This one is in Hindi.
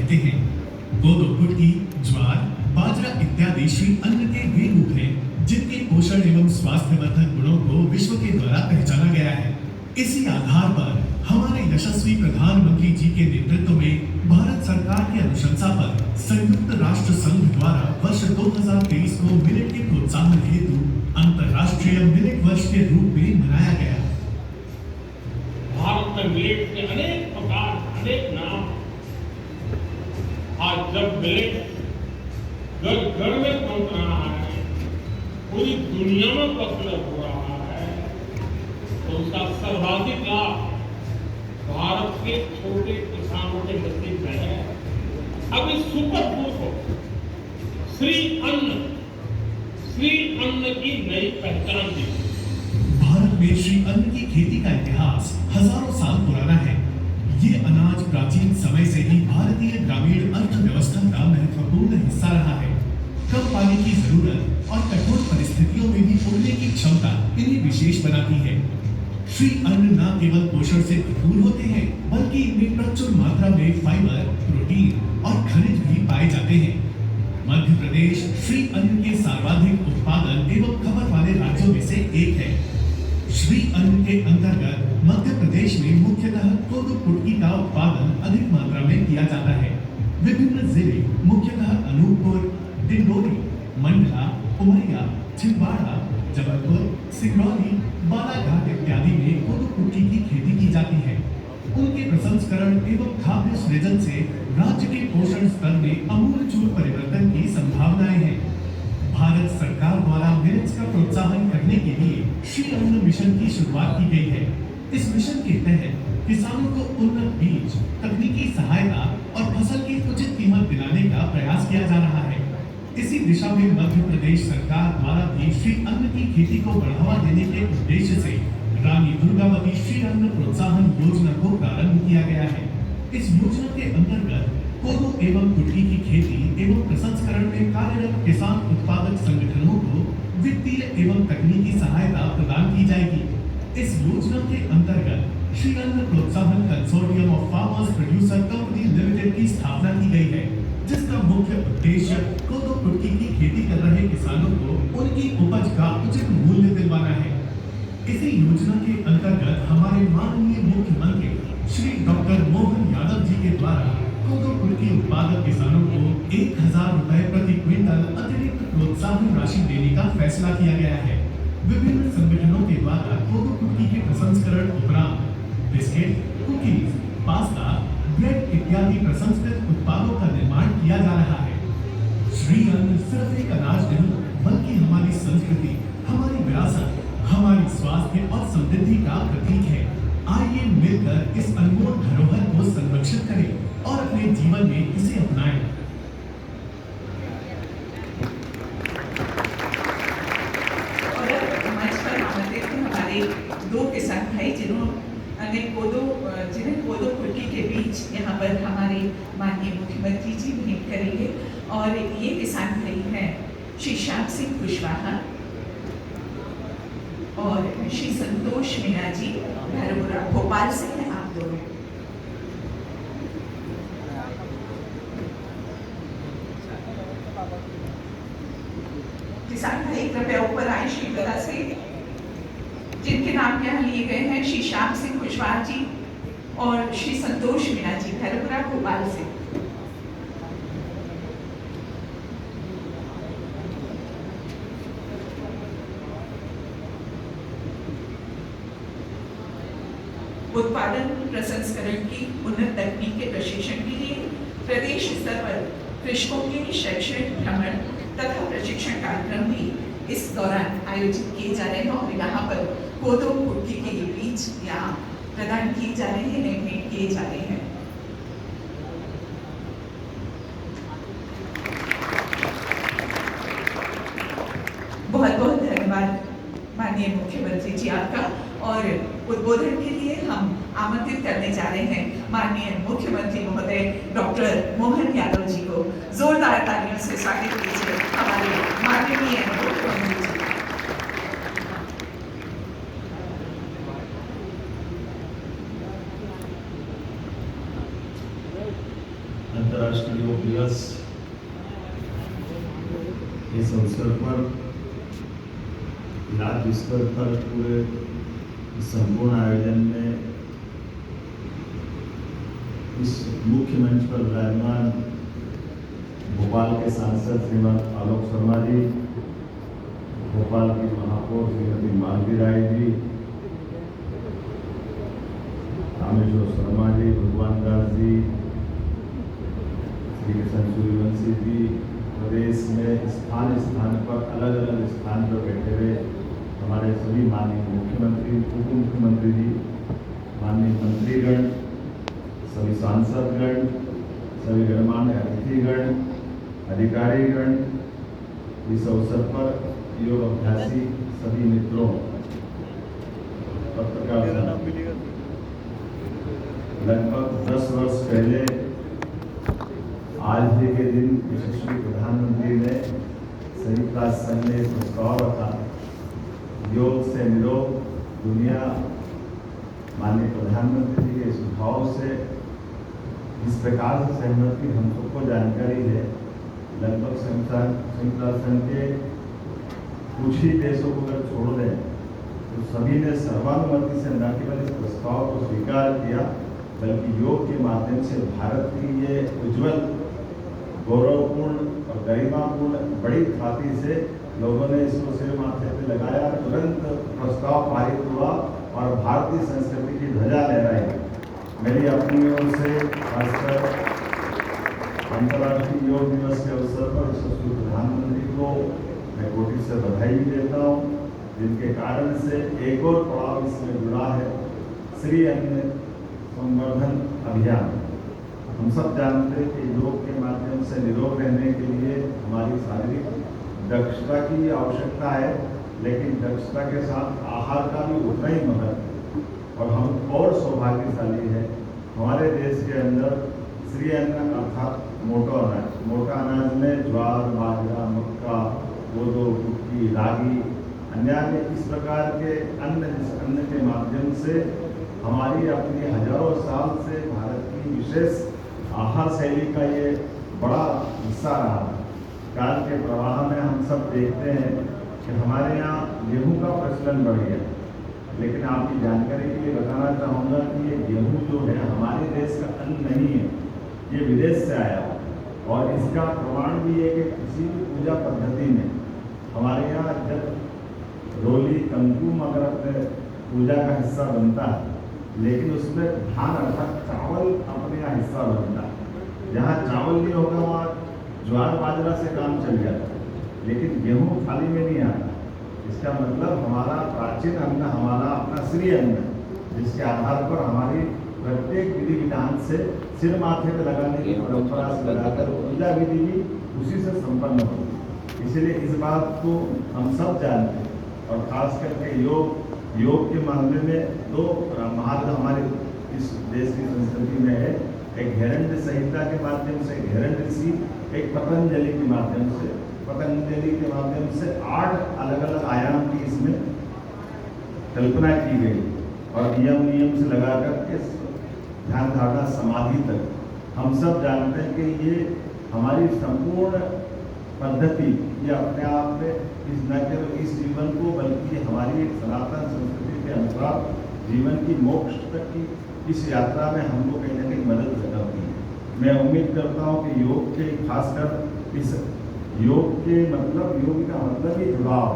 कहते हैं। कोदो, कुटकी, ज्वार, बाजरा इत्यादि श्री अन्न के वे रूप हैं जिनके पोषण एवं स्वास्थ्यवर्धक गुणों को विश्व के द्वारा पहचाना गया है। इसी आधार पर हमारे यशस्वी प्रधानमंत्री जी के नेतृत्व में भारत सरकार की अनुशंसा पर संयुक्त राष्ट्र संघ द्वारा वर्ष 2023 को मिलेट के प्रोत्साहन हेतु अंतर्राष्ट्रीय मिलेट वर्ष के रूप में मनाया गया। भारत में मिलेट के अनेक प्रकार, अनेक नाम। आज जब मिलेट घर घर में पहुंच रहा है, पूरी दुनिया में पॉपुलर हो रहा है, तो उसका सर्वाधिक लाभ भारत के छोटे किसानों के नसीब में है। अब इस सुपर फूड को श्री अन्न की नई पहचान दी। भारत में श्री अन्न की खेती का इतिहास हजारों साल पुराना है। ये अनाज प्राचीन समय से ही भारतीय ग्रामीण अर्थव्यवस्था का महत्वपूर्ण हिस्सा रहा है। कम पानी की जरूरत और कठोर परिस्थितियों में भी उगने की क्षमता इन्हें विशेष बनाती है। श्री अन्न न केवल पोषण से भरपूर होते हैं, बल्कि इनमें प्रचुर मात्रा में फाइबर, प्रोटीन और खनिज भी पाए जाते हैं। मध्य प्रदेश श्री अन्न के सर्वाधिक उत्पादन एवं खपत वाले राज्यों में से एक है। श्री अन्न के अंतर्गत मध्य प्रदेश में मुख्यतः कोदो, कुटकी का उत्पादन अधिक मात्रा में किया जाता है। विभिन्न जिले मुख्यतः अनूपपुर, डिंडोरी, मंडला, उमरिया, छिंदवाड़ा, जबलपुर, सिंगरौली, बालाघाट इत्यादि में कोदो, कुटकी की खेती की जाती है। उनके प्रसंस्करण एवं खाद्य सृजन से राज्य के पोषण स्तर में आमूलचूल परिवर्तन की संभावनाएं हैं। भारत सरकार द्वारा मिलेट्स का प्रोत्साहन करने के लिए श्री अन्न मिशन की शुरुआत की गई है। इस मिशन के तहत किसानों को उन्नत बीज, तकनीकी सहायता और फसल की उचित कीमत दिलाने का प्रयास किया जा रहा है। इसी दिशा में मध्य प्रदेश सरकार द्वारा भी श्री अन्न की खेती को बढ़ावा देने के उद्देश्य से रानी दुर्गावती श्री अन्न प्रोत्साहन योजना को प्रारंभ किया गया है। इस योजना के अंतर्गत कोदो एवं कुटकी की खेती एवं प्रसंस्करण में कार्यरत किसान उत्पादक संगठनों को वित्तीय एवं तकनीकी सहायता प्रदान की जाएगी। इस योजना के अंतर्गत श्री अन्न प्रोत्साहन consortium of farmers producer company limited की स्थापना की गई है, जिसका मुख्य उद्देश्य कोदो, कुटकी की खेती कर रहे किसानों को उनकी उपज का उचित मूल्य दिलवाना है। इसी योजना के अंतर्गत हमारे माननीय मुख्यमंत्री श्री डॉक्टर मोहन यादव जी के द्वारा कोदो, कुटकी उत्पादक किसानों को 1000 रुपए प्रति क्विंटल अतिरिक्त प्रोत्साहन राशि देने का फैसला किया गया है। विभिन्न संगठनों के द्वारा कोदो, कुटकी के प्रसंस्करण उपरांत बिस्किट, कुकीज, पास्ता, ब्रेड इत्यादि प्रसंस्कृत उत्पादों का निर्माण किया जा रहा है। श्री अन्न सिर्फ एक अनाज नहीं, बल्कि हमारी संस्कृति, हमारी विरासत, हमारी स्वास्थ्य और समृद्धि का प्रतीक है। आइए मिलकर इस अनमोल धरोहर को संरक्षित करें और अपने जीवन में इसे अपनाएं। और मंच पर आमंत्रित हैं हमारे दो किसान भाई जिन्हें कोदो, कुटकी के बीच यहाँ पर हमारे माननीय मुख्यमंत्री जी भेंट करेंगे। और ये किसान भाई हैं श्री श्याम सिंह कुशवाहा और श्री संतोष मीणा जी, भैरवपुरा, भोपाल से हैं आप दोनों। किसान भाई कृपया ऊपर आए शीघ्रता से। जिनके नाम यहाँ लिए गए हैं श्री श्याम सिंह कुशवाहा जी और श्री संतोष मीणा जी, भैरवपुरा, भोपाल से। उत्पादन प्रसंस्करण की उन्नत तकनीक के प्रशिक्षण के लिए प्रदेश स्तर पर कृषकों के शैक्षणिक भ्रमण तथा प्रशिक्षण कार्यक्रम भी इस दौरान आयोजित किए जा रहे हैं। और यहाँ पर कोदो, कुटकी के बीज यहाँ प्रदान किए जा रहे हैं, भेंट किए जा रहे हैं। बहुत बहुत धन्यवाद माननीय मुख्यमंत्री जी आपका। और उद्बोधन के लिए हम आमंत्रित करने जा रहे हैं माननीय मुख्यमंत्री महोदय डॉक्टर मोहन यादव जी को। जोरदार तालियों से स्वागत कीजिए हमारे माननीय मुख्यमंत्री जी। अंतर अंतर्राष्ट्रीय योग दिवस इस अवसर पर राज्य स्तर पर पूरे संपूर्ण आयोजन में इस मुख्य मंच पर विराजमान भोपाल के सांसद श्रीमान आलोक शर्मा जी, भोपाल की महापौर श्रीमती मालवी राय जी, रामेश्वर शर्मा जी, भगवान दास जी, श्री किशन सूर्यवंशी जी, प्रदेश में स्थान स्थान पर अलग अलग स्थान पर बैठे हुए हमारे सभी माननीय मुख्यमंत्री, उप मुख्यमंत्री जी, माननीय मंत्रीगण, सभी सांसदगण, सभी गणमान्य अतिथिगण, अधिकारीगण, इस अवसर पर योग अभ्यासी सभी मित्रों, पत्रकार, लगभग 10 वर्ष पहले आज ही के दिन यशस्वी प्रधानमंत्री ने संयुक्त राष्ट्र संघ ने प्रस्ताव रखा, योग से निरोग दुनिया। माननीय प्रधानमंत्री जी के सुझाव से जिस प्रकार से सहमति हम सबको जानकारी है, लगभग संयुक्त राष्ट्र संघ के कुछ ही देशों को अगर छोड़ दें तो सभी ने सर्वानुमति से न केवल इस प्रस्ताव को स्वीकार किया, बल्कि योग के माध्यम से भारत की ये उज्जवल, गौरवपूर्ण और गरिमापूर्ण बड़ी ख्याति से लोगों ने इसको सिर माथे पे लगाया। तुरंत प्रस्ताव पारित हुआ और भारतीय संस्कृति की ध्वजा लहराई। मेरी अपनी ओर से खासकर अंतर्राष्ट्रीय योग दिवस के अवसर पर यशस्वी प्रधानमंत्री को मैं कोटि से बधाई भी देता हूँ, जिनके कारण से एक और पड़ाव इसमें जुड़ा है, श्री अन्न संवर्धन अभियान। हम सब जानते हैं कि योग के माध्यम से निरोग रहने के लिए हमारी शारीरिक दक्षता की आवश्यकता है, लेकिन दक्षता के साथ आहार का भी उतना ही महत्व है। और हम और सौभाग्यशाली है, हमारे देश के अंदर श्री अन्न अर्थात मोटा अनाज में ज्वार, बाजरा, मक्का, कोदो, कुटकी, रागी, अन्य इस प्रकार के अन्न के माध्यम से हमारी अपनी हजारों साल से भारत की विशेष आहार शैली का ये बड़ा हिस्सा रहा है। काल के प्रवाह में हम सब देखते हैं कि हमारे यहाँ गेहूं का प्रचलन बढ़ गया, लेकिन आपकी जानकारी के लिए बताना चाहूँगा कि ये गेहूं जो है हमारे देश का अन्न नहीं है, ये विदेश से आया है। और इसका प्रमाण भी है कि किसी भी पूजा पद्धति में हमारे यहाँ जब रोली, कंकुम अगर अपने पूजा का हिस्सा बनता है, लेकिन उसमें धान अर्थात चावल अपने यहाँ हिस्सा बनता है। जहाँ चावल नहीं होगा वहाँ ज्वार बाजरा से काम चल जाता है, लेकिन गेहूं थाली में नहीं आता। इसका मतलब हमारा प्राचीन अन्न हमारा अपना श्री अन्न है, जिसके आधार पर हमारी प्रत्येक विधि विधान से सिर माथे पर लगाने की परंपरा से लगाकर पूजा विधि भी उसी से संपन्न होती। इसलिए इस बात को हम सब जानते हैं, और खास करके योग के मामले में दो महान हमारे इस देश की संस्कृति में है, एक घेरंड संहिता के माध्यम से घेरंड ऋषि, एक पतंजलि के माध्यम से। पतंजलि के माध्यम से 8 अलग अलग आयाम की इसमें कल्पना की गई, और नियम से लगा करके ध्यान धारणा समाधि तक। हम सब जानते हैं कि ये हमारी संपूर्ण पद्धति ये अपने आप में न केवल इस जीवन को, बल्कि हमारी सनातन संस्कृति के अनुसार जीवन की मोक्ष तक की इस यात्रा में हमको कहीं ना कहीं मदद करती है। मैं उम्मीद करता हूँ कि योग के खासकर इस योग के मतलब योग का मतलब ही जुड़ाव,